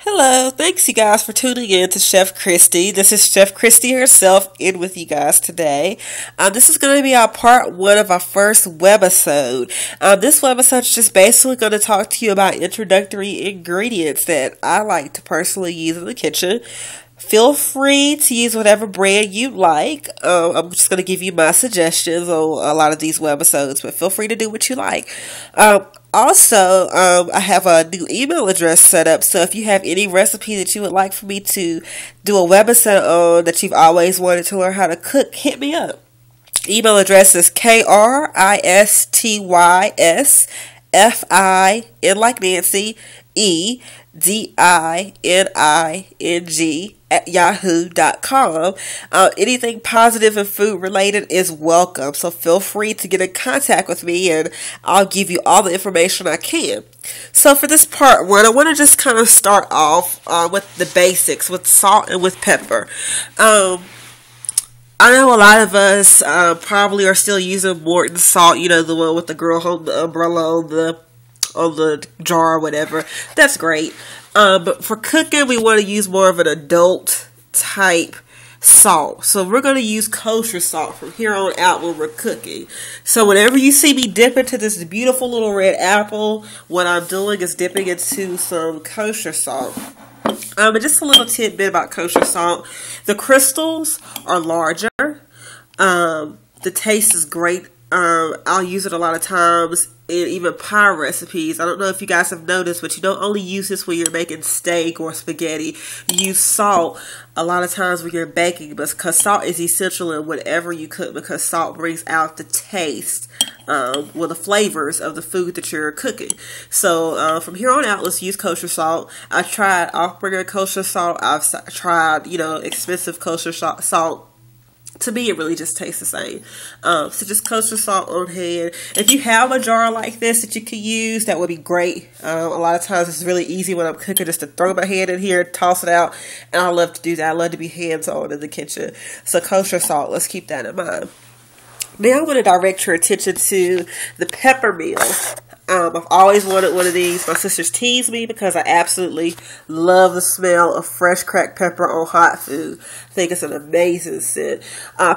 Hello, thanks you guys for tuning in to Chef Kristea. This is Chef Kristea herself in with you guys today. This is going to be our part one of our first webisode. This webisode is just basically going to talk to you about introductory ingredients that I like to personally use in the kitchen. Feel free to use whatever brand you like. I'm just going to give you my suggestions on a lot of these webisodes, but feel free to do what you like. Also, I have a new email address set up, so if you have any recipe that you would like for me to do a webisode on that you've always wanted to learn how to cook, hit me up. Email address is KRISTYSFIN like Nancy EDINING@yahoo.com. Anything positive and food related is welcome, so feel free to get in contact with me and I'll give you all the information I can. So for this part one, I want to just kind of start off with the basics, with salt and with pepper. I know a lot of us probably are still using Morton salt, you know, the one with the girl holding the umbrella on the jar or whatever. That's great. But for cooking, we want to use more of an adult type salt. So we're going to use kosher salt from here on out when we're cooking. So whenever you see me dip into this beautiful little red apple, what I'm doing is dipping into some kosher salt. And just a little tidbit about kosher salt. The crystals are larger. The taste is great. I'll use it a lot of times in even pie recipes. I don't know if you guys have noticed, but you don't only use this when you're making steak or spaghetti. You use salt a lot of times when you're baking, because salt is essential in whatever you cook, because salt brings out the taste, the flavors of the food that you're cooking. So from here on out, let's use kosher salt. I've tried off-brand kosher salt. I've tried, expensive kosher salt. To me, it really just tastes the same. So just kosher salt on hand. If you have a jar like this that you can use, that would be great. A lot of times it's really easy when I'm cooking just to throw my hand in here, toss it out. And I love to do that. I love to be hands-on in the kitchen. So kosher salt, let's keep that in mind. Now I want to direct your attention to the pepper meal. I've always wanted one of these. My sisters tease me because I absolutely love the smell of fresh cracked pepper on hot food. I think it's an amazing scent.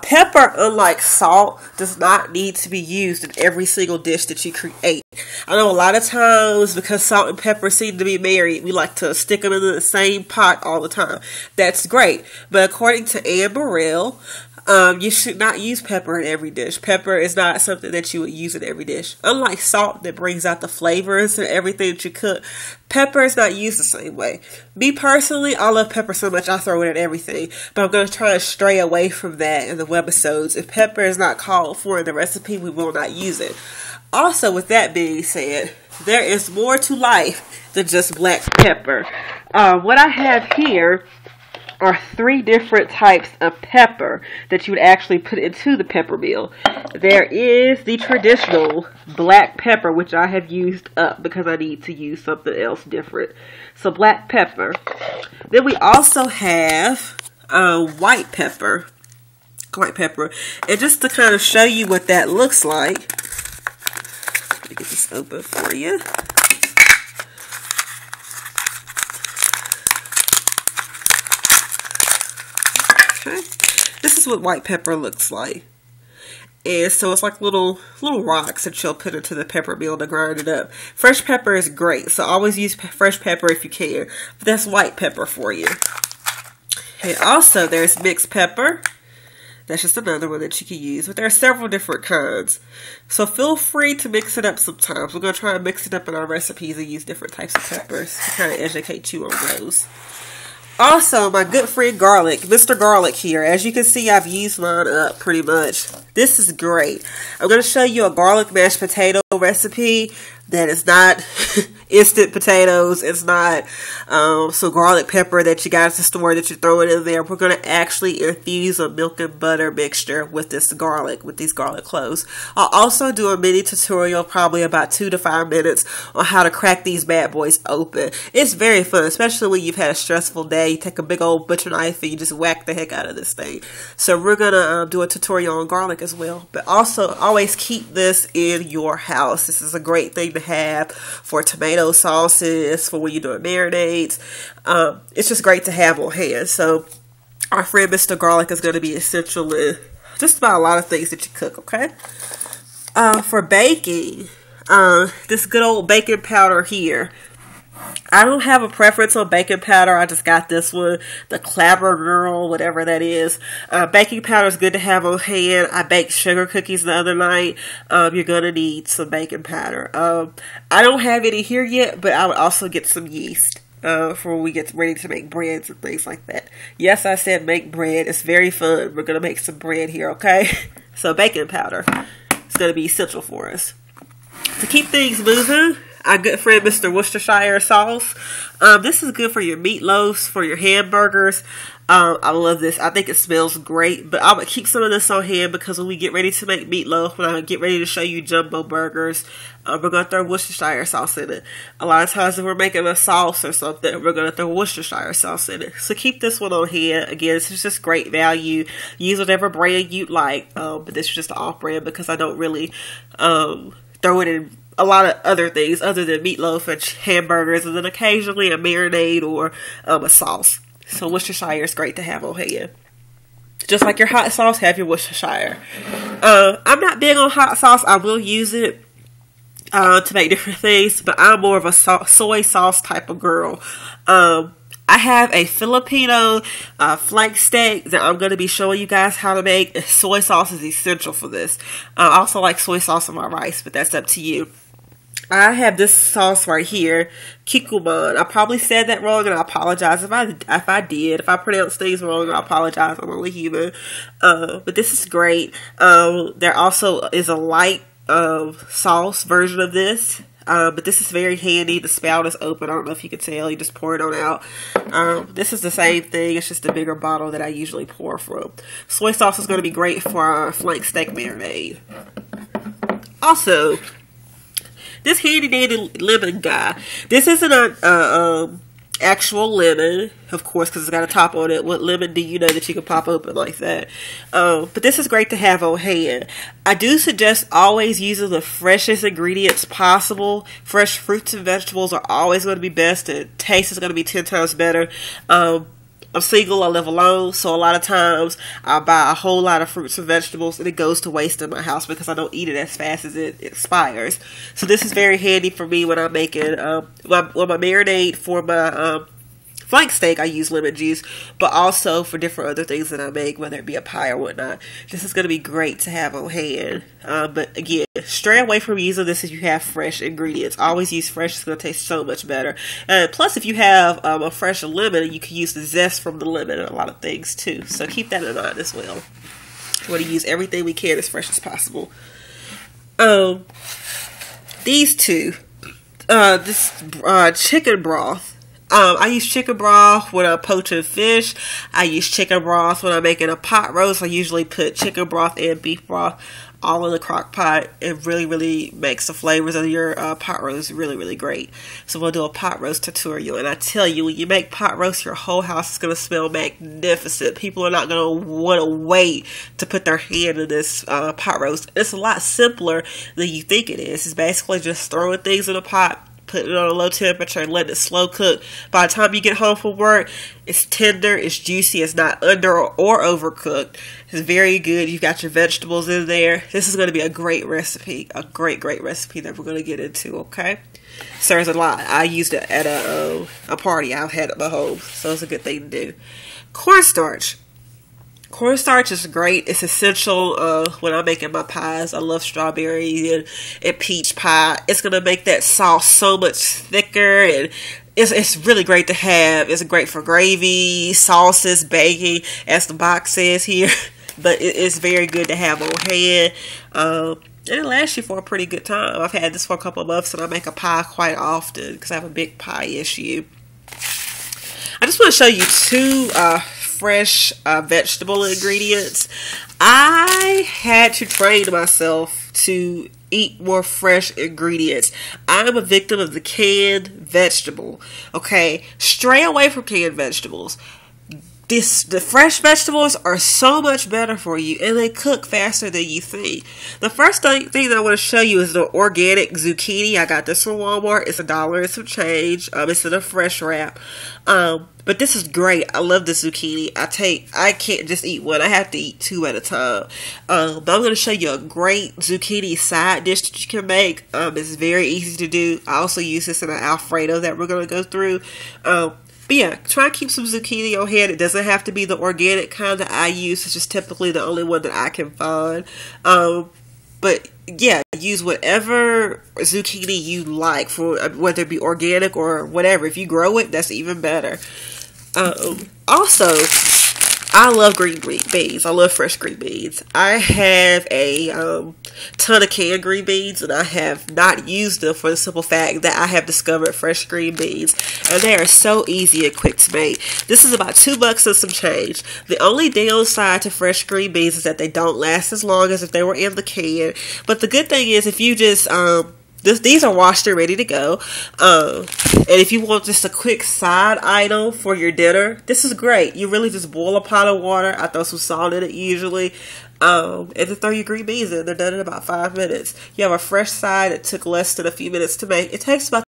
Pepper, unlike salt, does not need to be used in every single dish that you create. I know a lot of times, because salt and pepper seem to be married, we like to stick them in the same pot all the time. That's great. But according to Anne Burrell, you should not use pepper in every dish. Pepper is not something that you would use in every dish. Unlike salt that brings out the flavors and everything that you cook, pepper is not used the same way. Me personally, I love pepper so much I throw it in everything. But I'm going to try and stray away from that in the webisodes. If pepper is not called for in the recipe, we will not use it. Also, with that being said, there is more to life than just black pepper. What I have here are 3 different types of pepper that you would actually put into the pepper meal. There is the traditional black pepper, which I have used up because I need to use something else different. So black pepper. Then we also have white pepper. White pepper. And just to kind of show you what that looks like, let me get this open for you. Okay. This is what white pepper looks like. And so it's like little rocks that you'll put into the pepper meal to grind it up. Fresh pepper is great, so always use fresh pepper if you can. But that's white pepper for you. And also there's mixed pepper. That's just another one that you can use. But there are several different kinds. So feel free to mix it up sometimes. We're going to try and mix it up in our recipes and use different types of peppers to kind of educate you on those. Also, my good friend Garlic, Mr. Garlic here. As you can see, I've used mine up pretty much. This is great. I'm going to show you a garlic mashed potato recipe that is not instant potatoes. It's not some garlic pepper that you got at the store that you're throwing in there. We're going to actually infuse a milk and butter mixture with this garlic, with these garlic cloves. I'll also do a mini tutorial, probably about 2 to 5 minutes, on how to crack these bad boys open. It's very fun, especially when you've had a stressful day. You take a big old butcher knife and you just whack the heck out of this thing. So we're going to do a tutorial on garlic as well. But also always keep this in your house. This is a great thing to have for tomato sauces, for when you're doing marinades. It's just great to have on hand. So our friend Mr. Garlic is going to be essential in just about a lot of things that you cook, okay? For baking, this good old baking powder here. I don't have a preference on baking powder. I just got this one, the Clabber Girl, whatever that is. Baking powder is good to have on hand. I baked sugar cookies the other night. You're going to need some baking powder. I don't have any here yet, but I would also get some yeast for when we get ready to make breads and things like that. Yes, I said make bread. It's very fun. We're going to make some bread here, okay? So baking powder is going to be essential for us. To keep things moving, our good friend Mr. Worcestershire sauce. This is good for your meatloafs, for your hamburgers. I love this. I think it smells great, but I'm going to keep some of this on hand because when we get ready to make meatloaf, when I get ready to show you jumbo burgers, we're going to throw Worcestershire sauce in it. A lot of times if we're making a sauce or something, we're going to throw Worcestershire sauce in it. So keep this one on hand. Again, this is just great value. Use whatever brand you like, but this is just an off brand because I don't really throw it in a lot of other things other than meatloaf and hamburgers, and then occasionally a marinade or a sauce. So Worcestershire is great to have on hand. Just like your hot sauce, have your Worcestershire. I'm not big on hot sauce. I will use it to make different things, but I'm more of a soy sauce type of girl. I have a Filipino flank steak that I'm going to be showing you guys how to make. Soy sauce is essential for this. I also like soy sauce on my rice, but that's up to you. I have this sauce right here, kikuman. I probably said that wrong, and I apologize if I did. If I pronounced things wrong, I apologize. I'm only human. But this is great. There also is a light sauce version of this. But this is very handy. The spout is open. I don't know if you can tell. You just pour it on out. This is the same thing. It's just a bigger bottle that I usually pour from. Soy sauce is going to be great for our flank steak marinade. Also, this handy dandy lemon guy. This isn't an actual lemon, of course, because it's got a top on it. What lemon do you know that you can pop open like that? But this is great to have on hand. I do suggest always using the freshest ingredients possible. Fresh fruits and vegetables are always going to be best, and taste is going to be 10 times better. I'm single, I live alone, so a lot of times I buy a whole lot of fruits and vegetables and it goes to waste in my house because I don't eat it as fast as it expires. So this is very handy for me when I'm making my marinade for my flank steak. I use lemon juice, but also for different other things that I make, whether it be a pie or whatnot. This is going to be great to have on hand. But again, stray away from using this if you have fresh ingredients. Always use fresh. It's going to taste so much better. And plus, if you have a fresh lemon, you can use the zest from the lemon in a lot of things too. So keep that in mind as well. We want to use everything we can as fresh as possible. These two, this chicken broth. I use chicken broth when I'm poaching fish. I use chicken broth when I'm making a pot roast. I usually put chicken broth and beef broth all in the crock pot. It really, really makes the flavors of your pot roast really, really great. So we'll do a pot roast tutorial. And I tell you, when you make pot roast, your whole house is going to smell magnificent. People are not going to want to wait to put their hand in this pot roast. It's a lot simpler than you think it is. It's basically just throwing things in a pot, putting it on a low temperature and letting it slow cook. By the time you get home from work, it's tender, it's juicy, it's not under or overcooked. It's very good. You've got your vegetables in there. This is going to be a great recipe, a great recipe that we're going to get into, okay? Serves a lot. I used it at a party I've had at my home, so it's a good thing to do. Cornstarch. Cornstarch is great. It's essential when I'm making my pies. I love strawberry and peach pie. It's going to make that sauce so much thicker, and it's really great to have. It's great for gravy, sauces, baking, as the box says here. But it's very good to have on hand. And it lasts you for a pretty good time. I've had this for a couple of months, and I make a pie quite often because I have a big pie issue. I just want to show you two fresh vegetable ingredients. I had to train myself to eat more fresh ingredients. I'm a victim of the canned vegetable. Okay, stray away from canned vegetables. the fresh vegetables are so much better for you, and they cook faster than you think. The first thing that I want to show you is the organic zucchini. I got this from Walmart. It's $1 and some change. It's in a fresh wrap. But this is great. I love the zucchini. I can't just eat one. I have to eat 2 at a time. But I'm going to show you a great zucchini side dish that you can make. It's very easy to do. I also use this in an Alfredo that we're going to go through. But yeah, try and keep some zucchini on hand. It doesn't have to be the organic kind that I use. It's just typically the only one that I can find. But yeah, use whatever zucchini you like, for whether it be organic or whatever. If you grow it, that's even better. Also, I love green beans. I love fresh green beans. I have a ton of canned green beans, and I have not used them for the simple fact that I have discovered fresh green beans, and they are so easy and quick to make. This is about $2 and some change. The only downside to fresh green beans is that they don't last as long as if they were in the can. But the good thing is, if you just these are washed and ready to go. And if you want just a quick side item for your dinner, this is great. You really just boil a pot of water. I throw some salt in it usually. And then throw your green beans in. They're done in about 5 minutes. You have a fresh side that took less than a few minutes to make. It takes about